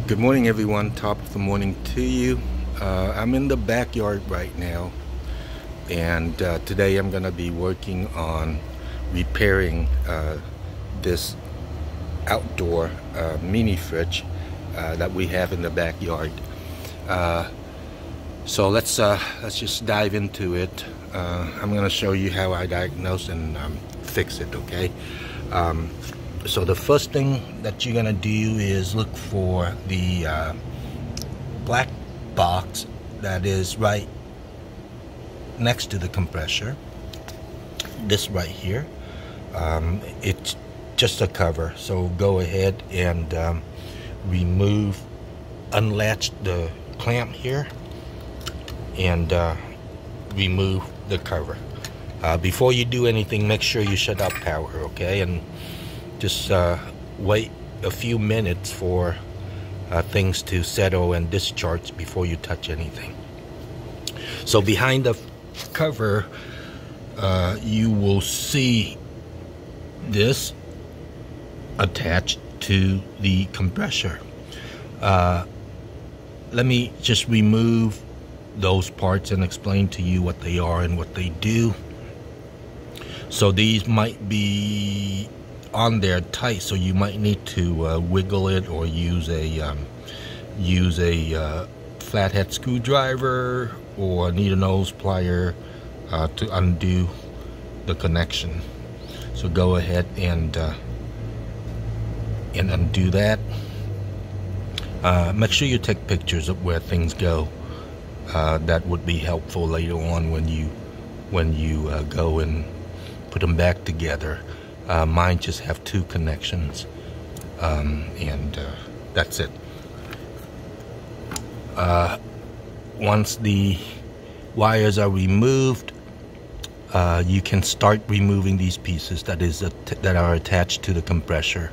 Good morning, everyone. Top of the morning to you. I'm in the backyard right now, and today I'm going to be working on repairing this outdoor mini fridge that we have in the backyard. So let's just dive into it. I'm going to show you how I diagnose and fix it. Okay. So the first thing that you're gonna do is look for the black box that is right next to the compressor. This right here, it's just a cover. So go ahead and unlatch the clamp here and remove the cover. Before you do anything, make sure you shut off power, okay? And just wait a few minutes for things to settle and discharge before you touch anything. So behind the cover, you will see this attached to the compressor. Let me just remove those parts and explain to you what they are and what they do. So these might be on there tight, so you might need to wiggle it or use a flathead screwdriver or needle nose plier to undo the connection. So go ahead and undo that. Make sure you take pictures of where things go. That would be helpful later on when you go and put them back together. Mine just have two connections, and that's it. Once the wires are removed, you can start removing these pieces that are attached to the compressor.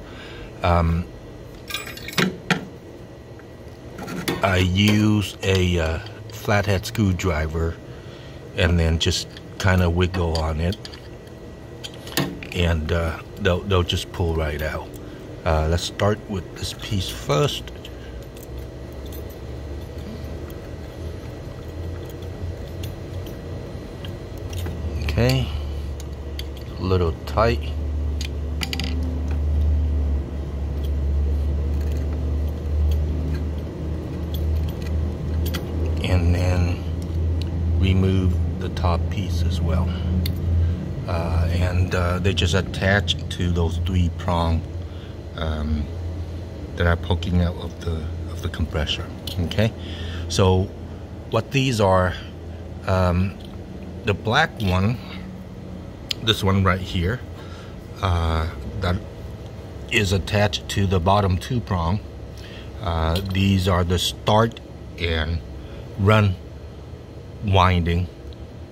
I use a flathead screwdriver and then just kind of wiggle on it, and they'll just pull right out. Let's start with this piece first. Okay, a little tight. And then remove the top piece as well. And they just attach to those three prongs that are poking out of the compressor. Okay, so what these are, the black one, this one right here, that is attached to the bottom two prong. These are the start and run winding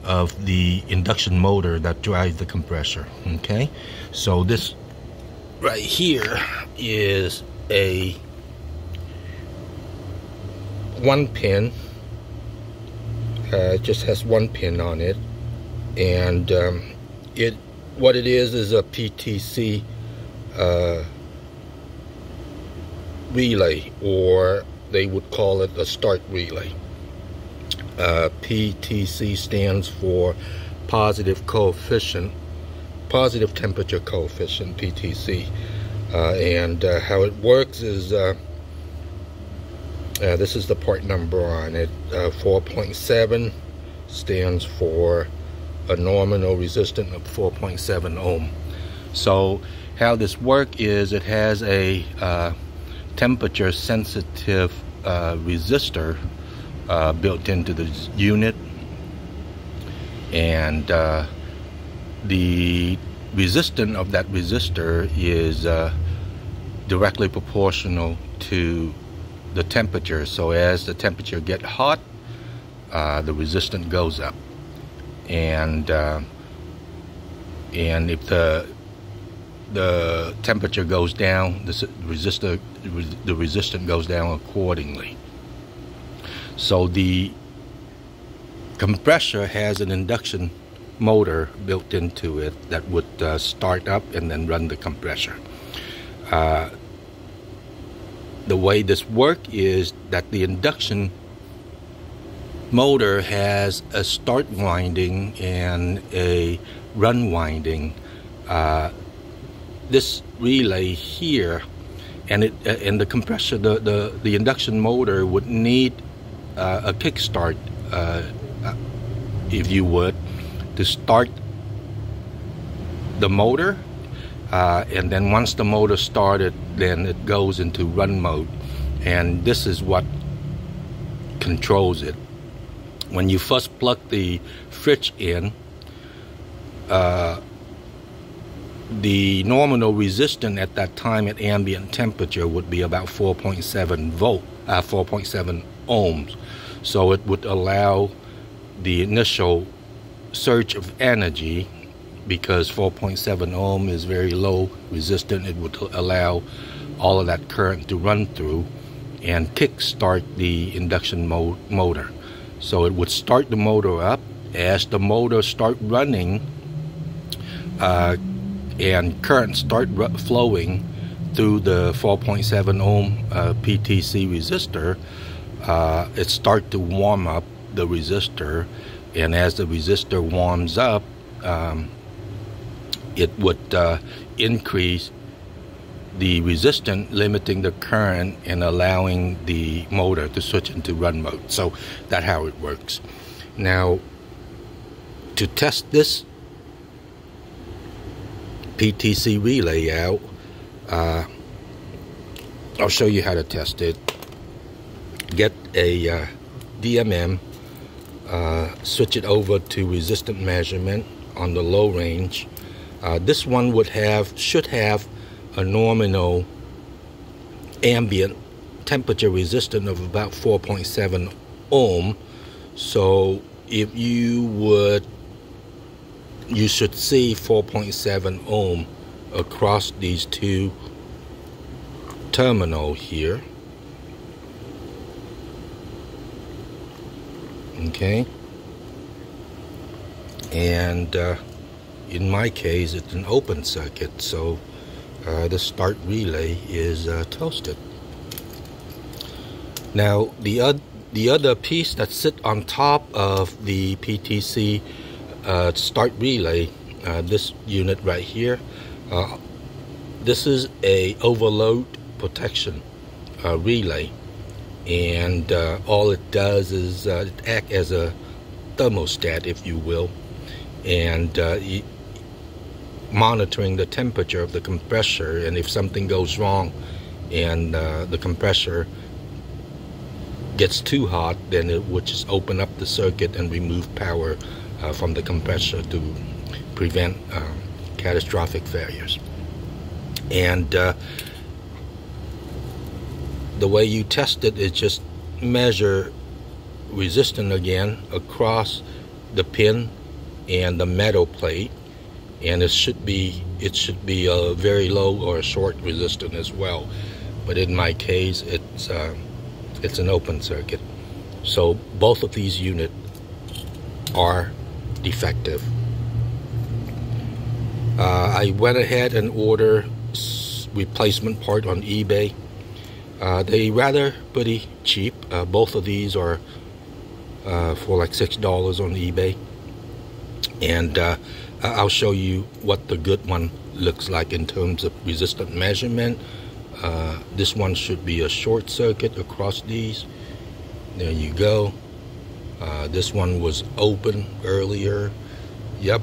of the induction motor that drives the compressor. Okay, so this right here is a 1 pin. It just has 1 pin on it, and what it is a PTC relay, or they would call it a start relay. PTC stands for positive temperature coefficient, PTC. And how it works is, this is the part number on it. 4.7 stands for a nominal resistance of 4.7 ohm. So how this works is it has a temperature sensitive resistor built into the unit, and the resistance of that resistor is directly proportional to the temperature. So as the temperature gets hot, the resistance goes up, and if the temperature goes down, the resistance goes down accordingly. So the compressor has an induction motor built into it that would start up and then run the compressor. The way this works is that the induction motor has a start winding and a run winding. This relay here, and the compressor, the induction motor would need a kickstart, if you would, to start the motor, and then once the motor started, then it goes into run mode, and this is what controls it. When you first plug the fridge in, the nominal resistance at that time at ambient temperature would be about 4.7 ohms. So it would allow the initial surge of energy, because 4.7 ohm is very low resistance. It would allow all of that current to run through and kick start the induction motor. So it would start the motor up. As the motor start running, and current start flowing through the 4.7 ohm PTC resistor, it start to warm up the resistor, and as the resistor warms up, it would increase the resistance, limiting the current and allowing the motor to switch into run mode. So that's how it works. Now, to test this PTC relay out, I'll show you how to test it. Get a DMM, switch it over to resistance measurement on the low range. This one should have a nominal ambient temperature resistance of about 4.7 ohm. So if you should see 4.7 ohm across these two terminals here. Okay, and in my case it's an open circuit, so the start relay is toasted. Now the other piece that sits on top of the PTC start relay, this unit right here, this is a overload protection relay, and all it does is it act as a thermostat, if you will, and monitoring the temperature of the compressor. And if something goes wrong and the compressor gets too hot, then it would just open up the circuit and remove power from the compressor to prevent catastrophic failures. And the way you test it is just measure resistance again across the pin and the metal plate, and it should be a very low or a short resistance as well. But in my case, it's an open circuit, so both of these units are defective. I went ahead and ordered replacement part on eBay. They rather pretty cheap. Both of these are for like $6 on eBay, and I'll show you what the good one looks like in terms of resistance measurement. This one should be a short circuit across these. There you go. This one was open earlier. Yep.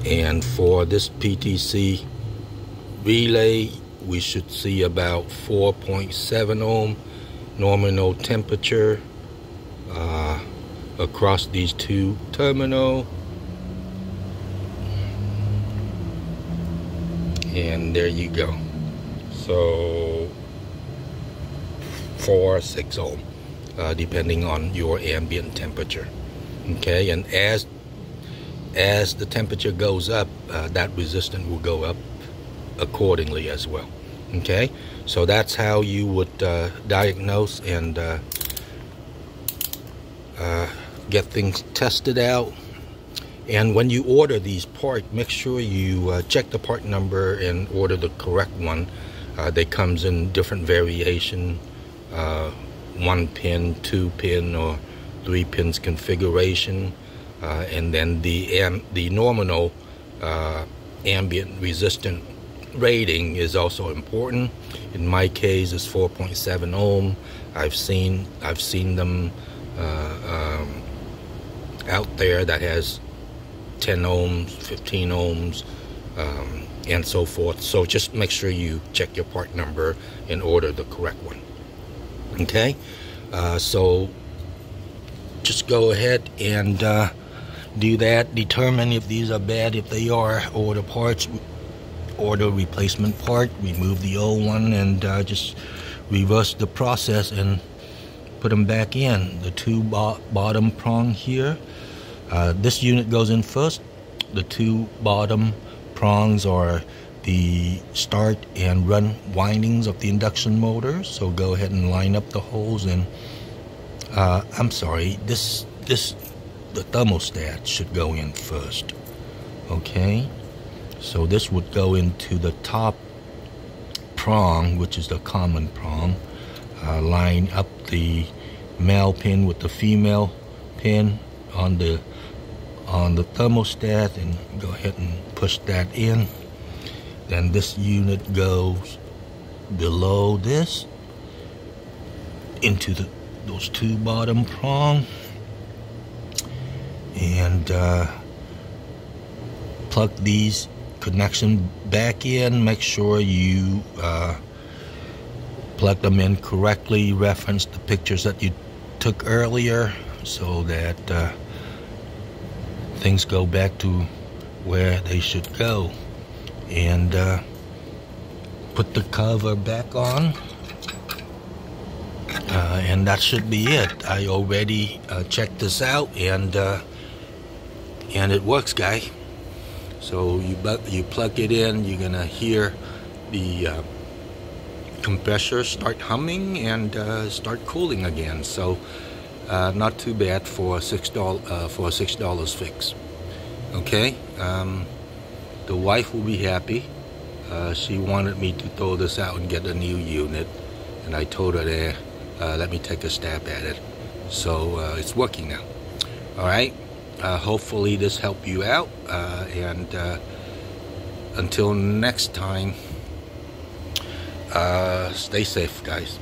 And for this PTC relay, we should see about 4.7 ohm nominal temperature across these two terminals. And there you go. So 4 or 6 ohm, depending on your ambient temperature. Okay, and as the temperature goes up, that resistance will go up accordingly as well. Okay, so that's how you would diagnose and get things tested out. And when you order these parts, make sure you check the part number and order the correct one. They comes in different variation, 1 pin, 2 pin, or 3 pins configuration, and then the nominal ambient resistant rating is also important. In my case, it's 4.7 ohm. I've seen them out there that has 10 ohms, 15 ohms, and so forth. So just make sure you check your part number and order the correct one. Okay, so just go ahead and do that. Determine if these are bad. If they are, order parts, order replacement part, remove the old one, and just reverse the process and put them back in. The two bottom prong here, this unit goes in first. The two bottom prongs are the start and run windings of the induction motor. So go ahead and line up the holes, and I'm sorry, the thermostat should go in first. Okay, so this would go into the top prong, which is the common prong. Line up the male pin with the female pin on the thermostat, and go ahead and push that in. Then this unit goes below this into those two bottom prong, and plug these connection back in. Make sure you plug them in correctly. Reference the pictures that you took earlier so that things go back to where they should go. And put the cover back on, and that should be it. I already checked this out, and it works, guys. So you plug it in, you're gonna hear the compressor start humming and start cooling again. So not too bad for a $6 fix. Okay. The wife will be happy. She wanted me to throw this out and get a new unit, and I told her there, let me take a stab at it. So it's working now. All right. Hopefully this helped you out, and until next time, stay safe, guys.